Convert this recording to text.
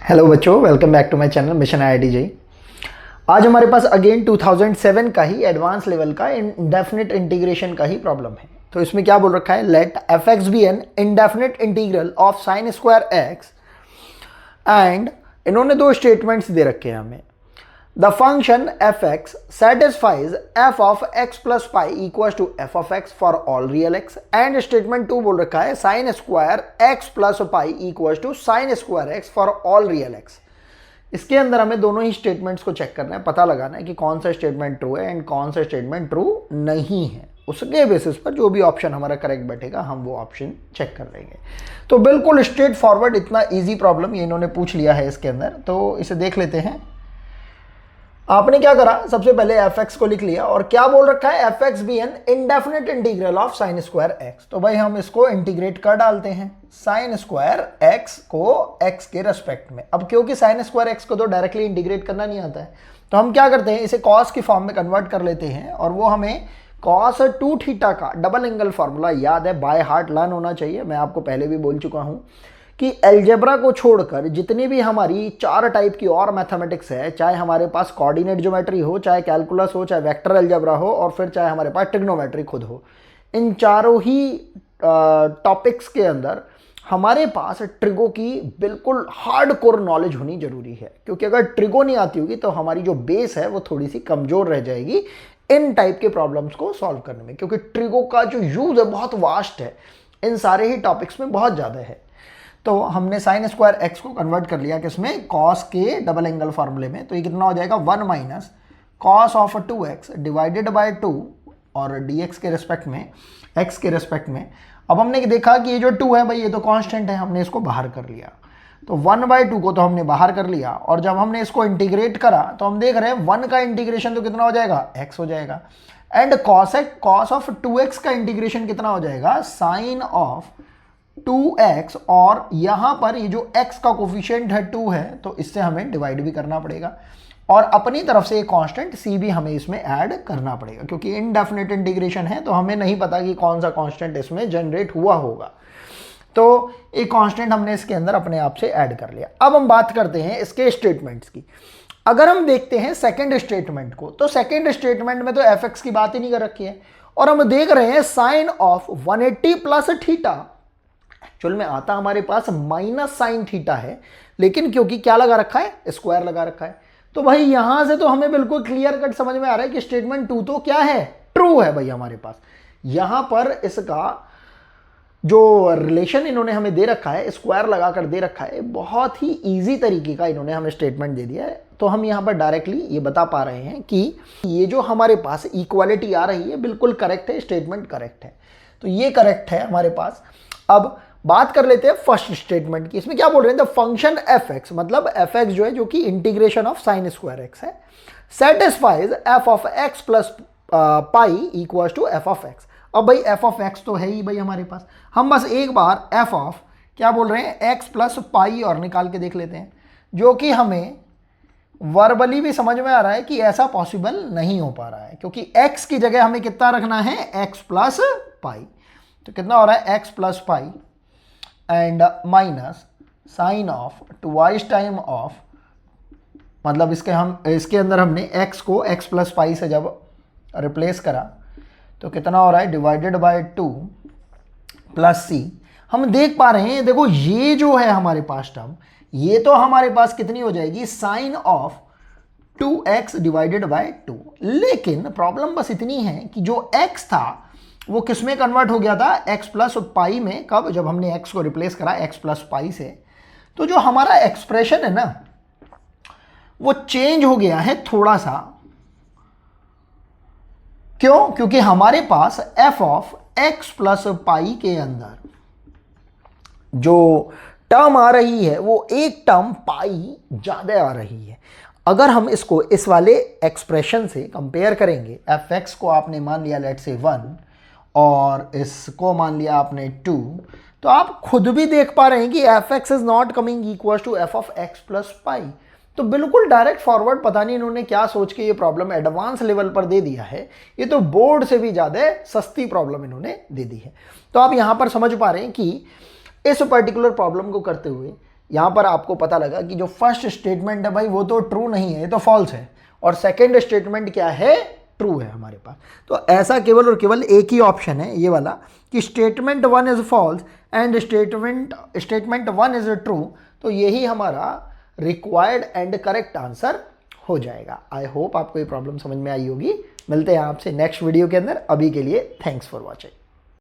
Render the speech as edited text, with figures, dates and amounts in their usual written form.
Hello बच्चों, welcome back to my channel mission IIT JEE। आज हमारे पास अगेन 2007 का ही एडवांस लेवल का इंडेफिनिट इंटीग्रेशन का ही प्रॉब्लम है। तो इसमें क्या बोल रखा है, let f x be an indefinite integral of sine square x and इन्होंने दो स्टेटमेंट्स दे रखे हैं हमें। The function f x satisfies f of x plus pi equal to f of x for all real x and statement 2 बोल रखा है sine square x plus pi equal to sine square x for all real x. इसके अंदर हमें दोनों ही statements को check करना है, पता लगाना है कि कौन सा स्टेटमेंट ट्रू है एंड कौन सा स्टेटमेंट ट्रू नहीं है। उसके बेसिस पर जो भी ऑप्शन हमारा करेक्ट बैठेगा हम वो ऑप्शन चेक कर लेंगे। तो बिल्कुल स्ट्रेट फॉरवर्ड, इतना इजी प्रॉब्लम ये इन्होंने पूछ लिया है इसके अंदर। तो इसे देख लेते हैं। आपने क्या करा, सबसे पहले एफ एक्स को लिख लिया और क्या बोल रखा है, f x be an indefinite integral of sine square x. तो भाई हम इसको इंटीग्रेट कर डालते हैं साइन स्क्वायर एक्स को एक्स के रेस्पेक्ट में। अब क्योंकि साइन स्क्वायर एक्स को तो डायरेक्टली इंटीग्रेट करना नहीं आता है, तो हम क्या करते हैं, इसे कॉस की फॉर्म में कन्वर्ट कर लेते हैं और वो हमें कॉस 2 थीटा का डबल एंगल फॉर्मूला याद है, बाय हार्ट लर्न होना चाहिए। मैं आपको पहले भी बोल चुका हूं कि अलजेब्रा को छोड़कर जितनी भी हमारी 4 टाइप की और मैथमेटिक्स है, चाहे हमारे पास कोऑर्डिनेट ज्योमेट्री हो, चाहे कैलकुलस हो, चाहे वेक्टर अलजेब्रा हो और फिर चाहे हमारे पास ट्रिग्नोमेट्री खुद हो, इन चारों ही टॉपिक्स के अंदर हमारे पास ट्रिगो की बिल्कुल हार्डकोर नॉलेज होनी जरूरी है। क्योंकि अगर ट्रिगो नहीं आती होगी तो हमारी जो बेस है वो थोड़ी सी कमजोर रह जाएगी इन टाइप के प्रॉब्लम्स को सॉल्व करने में। क्योंकि ट्रिगो का जो यूज है बहुत वास्ट है, इन सारे ही टॉपिक्स में बहुत ज़्यादा है। तो हमने साइन स्क्वायर एक्स को कन्वर्ट कर लिया किसमें, कॉस के डबल एंगल फॉर्मूले में। तो ये कितना हो जाएगा, 1 minus cos of 2x divided by 2 और dx के रेस्पेक्ट में, x के रेस्पेक्ट में। अब हमने देखा कि ये जो 2 है भाई ये तो कांस्टेंट है, हमने इसको बाहर कर लिया। तो 1/2 को तो हमने बाहर कर लिया और जब हमने इसको इंटीग्रेट करा तो हम देख रहे हैं 1 का इंटीग्रेशन तो कितना हो जाएगा, x हो जाएगा। एंड कॉस ऑफ 2x का इंटीग्रेशन कितना हो जाएगा, साइन ऑफ 2x। और यहां पर ये जो x का कोफिशिएंट है 2 है, तो इससे हमें डिवाइड भी करना पड़ेगा और अपनी तरफ से एक कांस्टेंट c भी हमें इसमें ऐड करना पड़ेगा। क्योंकि इनडेफिनिट इंटीग्रेशन है तो हमें नहीं पता कि कौन सा कांस्टेंट इसमें जनरेट हुआ होगा। तो एक कांस्टेंट हमने इसके अंदर अपने आप से ऐड कर लिया। अब हम बात करते हैं इसके स्टेटमेंट्स की। अगर हम देखते हैं सेकेंड स्टेटमेंट को, तो सेकेंड स्टेटमेंट में तो एफ एक्स की बात ही नहीं कर रखी है और हम देख रहे हैं sine of 180 plus theta. Actual में आता हमारे पास माइनस साइन थीटा है, लेकिन क्योंकि क्या लगा रखा है, स्क्वायर लगा रखा है। तो भाई यहां से तो हमें बिल्कुल क्लियर कट समझ में आ रहा है कि स्टेटमेंट 2 तो क्या है, ट्रू है भाई हमारे पास। यहां पर इसका जो रिलेशन इन्होंने हमें दे रखा है, स्क्वायर लगाकर दे रखा है, बहुत ही इजी तरीके का इन्होंने हमें स्टेटमेंट दे दिया है। तो हम यहां पर डायरेक्टली ये बता पा रहे हैं कि ये जो हमारे पास इक्वालिटी आ रही है बिल्कुल करेक्ट है, स्टेटमेंट करेक्ट है। तो ये करेक्ट है हमारे पास। अब बात कर लेते हैं फर्स्ट स्टेटमेंट की। इसमें क्या बोल रहे हैं, द फंक्शन एफ एक्स, मतलब एफ एक्स जो है जो कि integration of sine square x है, satisfies f of x plus pi equal to f of x. अब भाई एफ ऑफ एक्स तो है ही भाई हमारे पास, हम बस एक बार एफ ऑफ क्या बोल रहे हैं, एक्स प्लस पाई और निकाल के देख लेते हैं, जो कि हमें वर्बली भी समझ में आ रहा है कि ऐसा पॉसिबल नहीं हो पा रहा है। क्योंकि एक्स की जगह हमें कितना रखना है, एक्स प्लस पाई। तो कितना हो रहा है, x plus pi and minus sine of twice time of, मतलब इसके अंदर हमने x को x प्लस पाई से जब रिप्लेस करा तो कितना हो रहा है, डिवाइडेड बाय 2 प्लस c। हम देख पा रहे हैं, देखो ये जो है हमारे पास टर्म, ये तो हमारे पास कितनी हो जाएगी, sign of 2x divided by 2। लेकिन प्रॉब्लम बस इतनी है कि जो x था वो किस में कन्वर्ट हो गया था, x प्लस पाई में। कब, जब हमने x को रिप्लेस करा x प्लस पाई से। तो जो हमारा एक्सप्रेशन है ना वो चेंज हो गया है थोड़ा सा। क्यों, क्योंकि हमारे पास f of x plus pi के अंदर जो टर्म आ रही है वो एक टर्म पाई ज्यादा आ रही है। अगर हम इसको इस वाले एक्सप्रेशन से कंपेयर करेंगे, एफ एक्स को आपने मान लिया लेट से 1 और इसको मान लिया आपने 2, तो आप खुद भी देख पा रहे हैं कि f x is not coming equal to f of x plus pi. तो बिल्कुल डायरेक्ट फॉरवर्ड, पता नहीं इन्होंने क्या सोच के ये प्रॉब्लम एडवांस लेवल पर दे दिया है। ये तो बोर्ड से भी ज़्यादा सस्ती प्रॉब्लम इन्होंने दे दी है। तो आप यहाँ पर समझ पा रहे हैं कि इस पर्टिकुलर प्रॉब्लम को करते हुए यहाँ पर आपको पता लगा कि जो फर्स्ट स्टेटमेंट है भाई वो तो ट्रू नहीं है, ये तो फॉल्स है, और सेकेंड स्टेटमेंट क्या है, ट्रू है हमारे पास। तो ऐसा केवल और केवल एक ही ऑप्शन है ये वाला कि statement 1 is false and statement 1 is true, तो यही हमारा रिक्वायर्ड एंड करेक्ट आंसर हो जाएगा। आई होप आपको ये प्रॉब्लम समझ में आई होगी। मिलते हैं आपसे नेक्स्ट वीडियो के अंदर, अभी के लिए थैंक्स फॉर वॉचिंग।